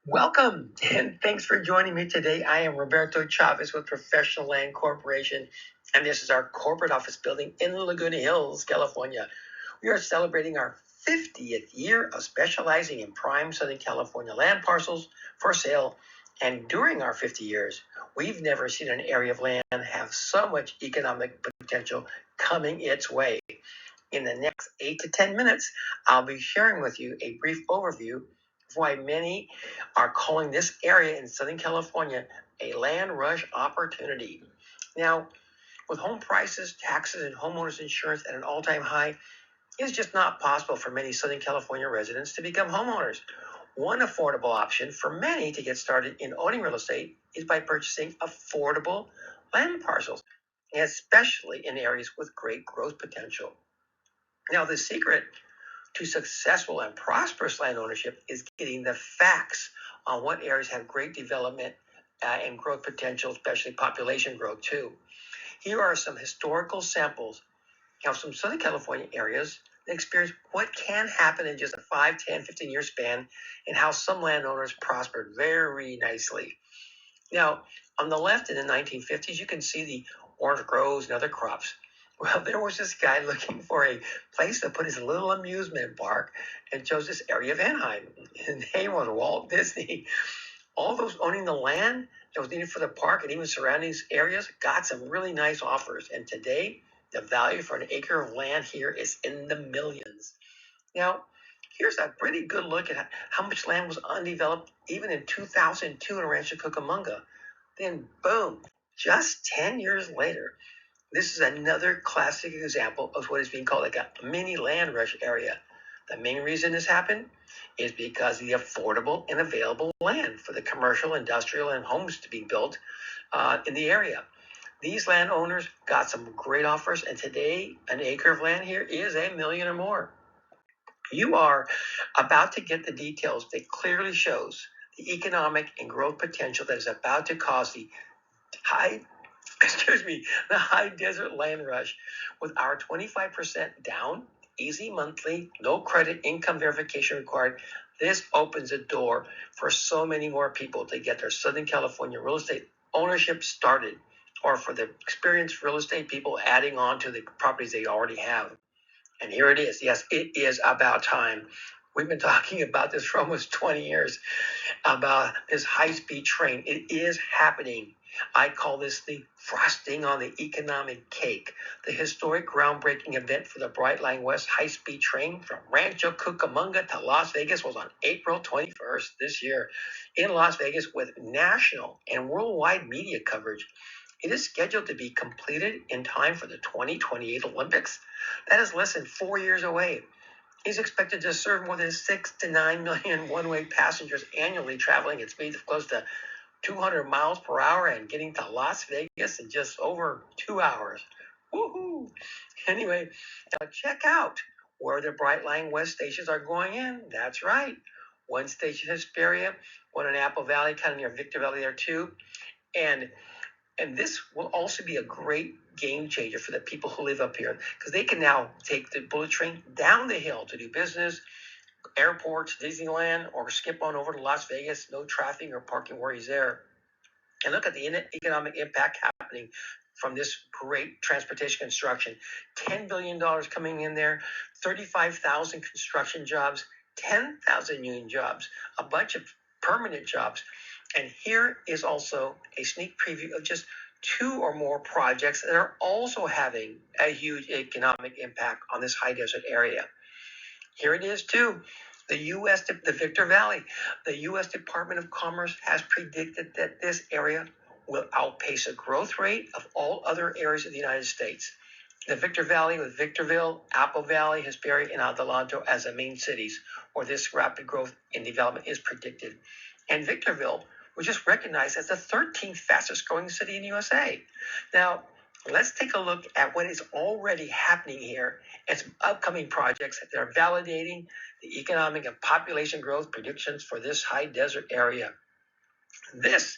Welcome and thanks for joining me today. I am Roberto Chavez with Professional Land Corporation, and this is our corporate office building in Laguna Hills, California. We are celebrating our 50th year of specializing in prime Southern California land parcels for sale. And during our 50 years, we've never seen an area of land have so much economic potential coming its way. In the next 8 to 10 minutes, I'll be sharing with you a brief overview of why many are calling this area in Southern California a land rush opportunity. Now, with home prices, taxes, and homeowners insurance at an all-time high, it's just not possible for many Southern California residents to become homeowners. One affordable option for many to get started in owning real estate is by purchasing affordable land parcels, especially in areas with great growth potential. Now, the secret to successful and prosperous land ownership is getting the facts on what areas have great development and growth potential, especially population growth too. Here are some historical samples of some Southern California areas that experience what can happen in just a 5, 10, 15-year span and how some landowners prospered very nicely. Now, on the left in the 1950s, you can see the orange groves and other crops. Well, there was this guy looking for a place to put his little amusement park and chose this area of Anaheim. His name was Walt Disney. All those owning the land that was needed for the park and even surrounding areas got some really nice offers. And today, the value for an acre of land here is in the millions. Now, here's a pretty good look at how much land was undeveloped even in 2002 in Rancho Cucamonga. Then, boom, just 10 years later, this is another classic example of what is being called like a mini land rush area. The main reason this happened is because of the affordable and available land for the commercial, industrial, and homes to be built in the area. These landowners got some great offers, and today an acre of land here is $1 million or more. You are about to get the details that clearly shows the economic and growth potential that is about to cause the high the high desert land rush with our 25% down, easy monthly, no credit income verification required. This opens a door for so many more people to get their Southern California real estate ownership started, or for the experienced real estate people adding on to the properties they already have. And here it is. Yes, it is about time. We've been talking about this for almost 20 years, about this high-speed train. It is happening. I call this the frosting on the economic cake. The historic groundbreaking event for the Brightline West high-speed train from Rancho Cucamonga to Las Vegas was on April 21st this year in Las Vegas with national and worldwide media coverage. It is scheduled to be completed in time for the 2028 Olympics. That is less than 4 years away. He's expected to serve more than 6 to 9 million one-way passengers annually, traveling at speeds of close to 200 miles per hour and getting to Las Vegas in just over 2 hours. Woohoo! Anyway, now check out where the Brightline West stations are going in. That's right. One station in Hesperia, one in Apple Valley, kind of near Victor Valley there too. And this will also be a great game changer for the people who live up here, because they can now take the bullet train down the hill to do business, airports, Disneyland, or skip on over to Las Vegas. No traffic or parking worries there. And look at the economic impact happening from this great transportation construction. $10 billion coming in there, 35,000 construction jobs, 10,000 union jobs, a bunch of permanent jobs. And here is also a sneak preview of just 2 or more projects that are also having a huge economic impact on this high desert area. Here it is too. The Victor Valley, the U.S. Department of Commerce has predicted that this area will outpace the growth rate of all other areas of the United States. The Victor Valley with Victorville, Apple Valley, Hesperia, and Adelanto as the main cities where this rapid growth in development is predicted. And Victorville was just recognized as the 13th fastest growing city in the USA. Now, let's take a look at what is already happening here and some upcoming projects that are validating the economic and population growth predictions for this high desert area. This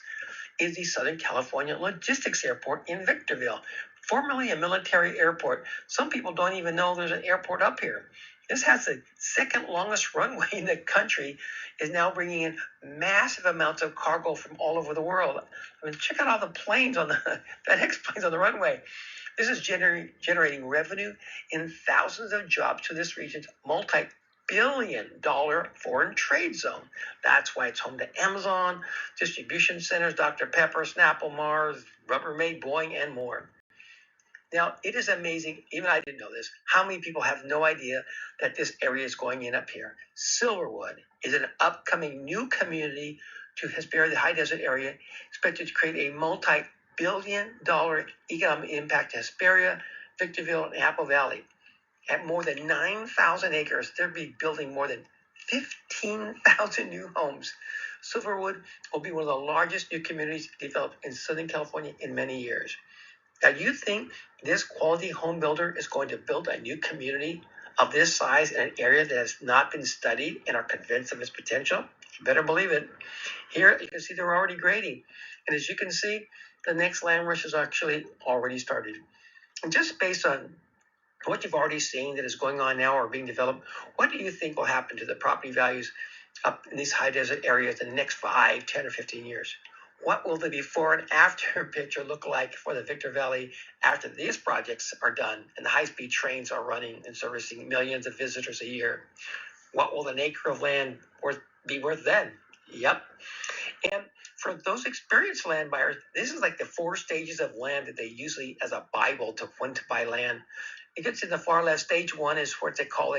is the Southern California Logistics Airport in Victorville, formerly a military airport. Some people don't even know there's an airport up here. This has the second longest runway in the country, is now bringing in massive amounts of cargo from all over the world. I mean, check out all the planes on the FedEx planes on the runway. This is generating revenue and thousands of jobs to this region's multi-billion-dollar foreign trade zone. That's why it's home to Amazon, distribution centers, Dr. Pepper, Snapple, Mars, Rubbermaid, Boeing, and more. Now, it is amazing, even I didn't know this, how many people have no idea that this area is going in up here. Silverwood is an upcoming new community to Hesperia, the high desert area, expected to create a multi-billion-dollar economic impact to Hesperia, Victorville, and Apple Valley. At more than 9,000 acres, they'll be building more than 15,000 new homes. Silverwood will be one of the largest new communities developed in Southern California in many years. Now, you think this quality home builder is going to build a new community of this size in an area that has not been studied and are convinced of its potential? You better believe it. Here, you can see they're already grading. And as you can see, the next land rush has actually already started. And just based on what you've already seen that is going on now or being developed, what do you think will happen to the property values up in these high desert areas in the next 5, 10, or 15 years? What will the before and after picture look like for the Victor Valley after these projects are done and the high-speed trains are running and servicing millions of visitors a year? What will an acre of land be worth then? Yep. And for those experienced land buyers, this is like the 4 stages of land that they usually as a Bible to when to buy land. It gets in the far left. Stage 1 is what they call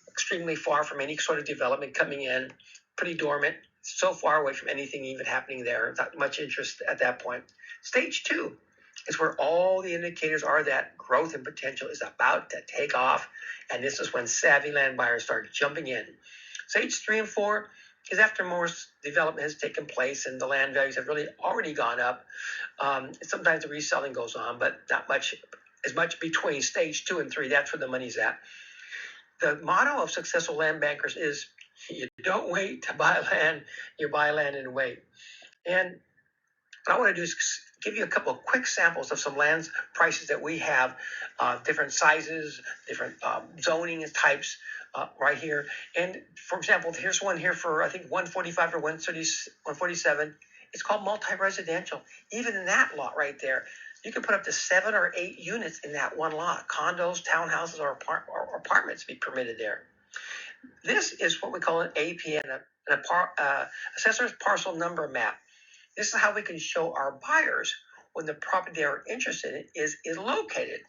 extremely far from any sort of development coming in, pretty dormant, so far away from anything even happening there, not much interest at that point. Stage 2 is where all the indicators are that growth and potential is about to take off, and this is when savvy land buyers start jumping in. Stage 3 and 4 is after more development has taken place and the land values have really already gone up. Sometimes the reselling goes on, but not as much between stage 2 and 3. That's where the money's at. The motto of successful land bankers is, you don't wait to buy land, you buy land and wait. And what I want to do is give you a couple of quick samples of some land prices that we have, different sizes, different zoning types right here. And for example, here's one here for, I think, 145 or 147. It's called multi-residential. Even in that lot right there, you can put up to 7 or 8 units in that one lot. Condos, townhouses, or apartments be permitted there. This is what we call an APN, assessor's parcel number map. This is how we can show our buyers when the property they are interested in is located.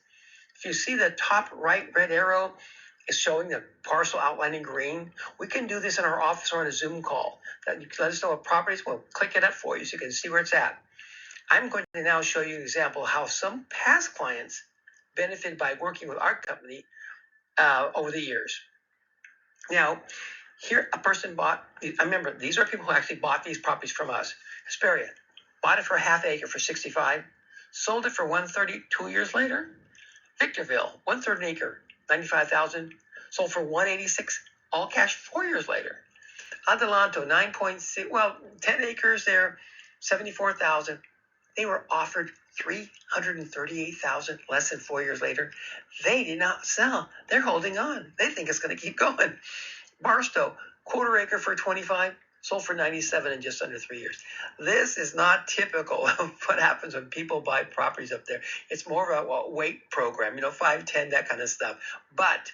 If you see the top right red arrow is showing the parcel outlined in green, we can do this in our office or on a Zoom call. That you can let us know what properties, we'll click it up for you so you can see where it's at. I'm going to now show you an example of how some past clients benefited by working with our company over the years. Now, here a person bought, I remember these are people who actually bought these properties from us. Hesperia, bought it for a half acre for $65, sold it for $130 2 years later. Victorville, 1/3 an acre, $95,000, sold for $186, all cash 4 years later. Adelanto, 9.6, 10 acres there, $74,000. They were offered $338,000 less than 4 years later. They did not sell. They're holding on. They think it's going to keep going. Barstow, 1/4 acre for $25, sold for $97 in just under 3 years. This is not typical of what happens when people buy properties up there. It's more of a wait program, 5, 10, that kind of stuff. But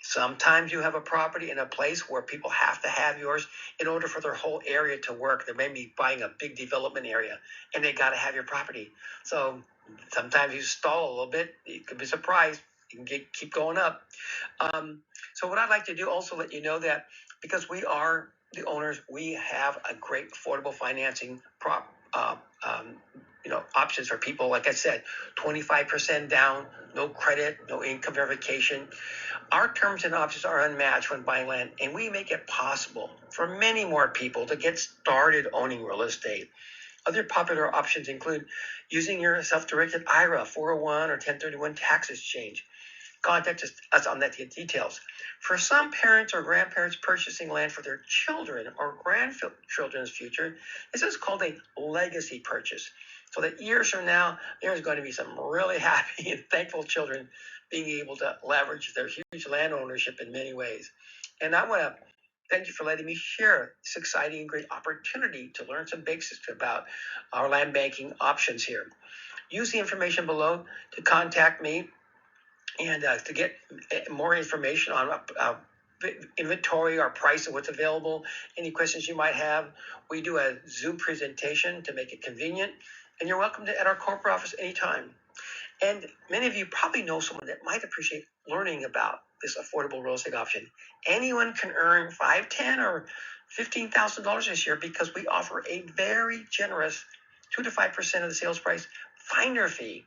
sometimes you have a property in a place where people have to have yours in order for their whole area to work. They may be buying a big development area, and they got to have your property. So sometimes you stall a little bit. You could be surprised. You can keep going up. So what I'd like to do also let you know that because we are the owners, we have a great affordable financing options for people. Like I said, 25% down, no credit, no income verification. Our terms and options are unmatched when buying land, and we make it possible for many more people to get started owning real estate. Other popular options include using your self-directed IRA, 401, or 1031 tax exchange. Contact us on that details. For some parents or grandparents purchasing land for their children or grandchildren's future, this is called a legacy purchase. So that years from now, there's going to be some really happy and thankful children being able to leverage their huge land ownership in many ways. And I want to thank you for letting me share this exciting and great opportunity to learn some basics about our land banking options here. Use the information below to contact me and to get more information on inventory or price of what's available, any questions you might have. We do a Zoom presentation to make it convenient, and you're welcome to at our corporate office anytime. And many of you probably know someone that might appreciate learning about this affordable real estate option. Anyone can earn $5, $10, or $15,000 this year because we offer a very generous 2 to 5% of the sales price finder fee.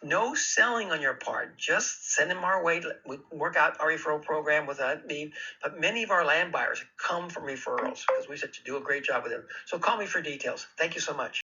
No selling on your part. Just send them our way. We work out our referral program without me. But many of our land buyers come from referrals because we said to do a great job with them. So call me for details. Thank you so much.